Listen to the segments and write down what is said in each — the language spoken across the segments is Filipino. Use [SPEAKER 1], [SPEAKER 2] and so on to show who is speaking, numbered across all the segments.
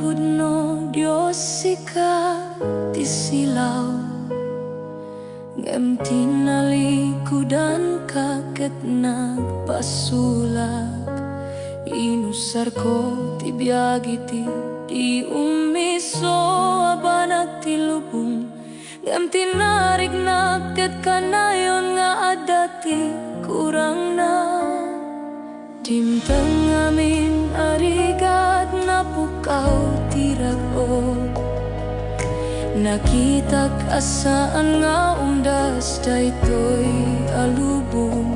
[SPEAKER 1] pudno Dios ika tisilaw, ngem tinalikudan kaget nagpasulak. Inusar ko ti biagiti di umiso abanag ti lubong, ngem tinarik naket kanayon nga adati kurang na. Dimtang amin arigat napukaw ti rag-o, nakita asaan nga umdas daytoy alubong.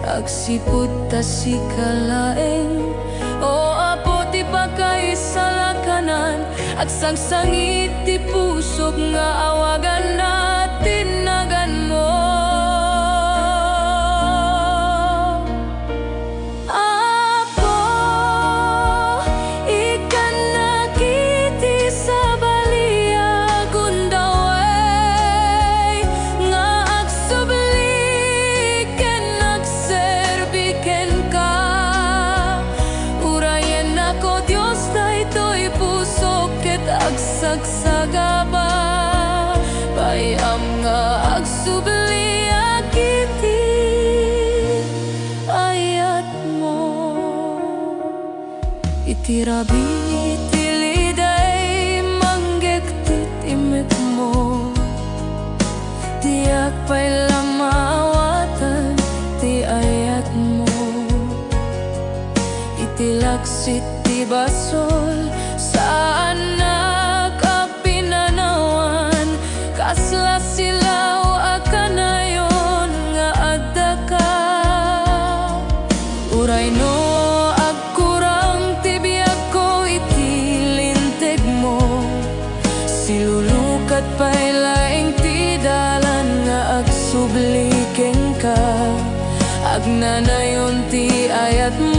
[SPEAKER 1] Agsipud ta si kalaeng o apo ti pagkaisalakanan, agsangsangit ti pusok nga awagan natin nagan mo. Apo, ikan nakiti sa baliag undaway, nga agsubliken nagserbiken ka. Urayen ako Dios daytoy pusok ket agsagsagaba, bayam nga agsubli akiti ayat mo. Itirabi itiliday manggek titimek mo, tiyak pa'y lamawatan ti ayat mo. Itilaksit ti basol saan nakapinanawan, kasla silaw akanayon nga adda ka. Uray no agkurang ti biag ko itilinteg mo, silulukat pa'y laing ti dalan nga agsubliken ka. Agnanayon ti ayat mo.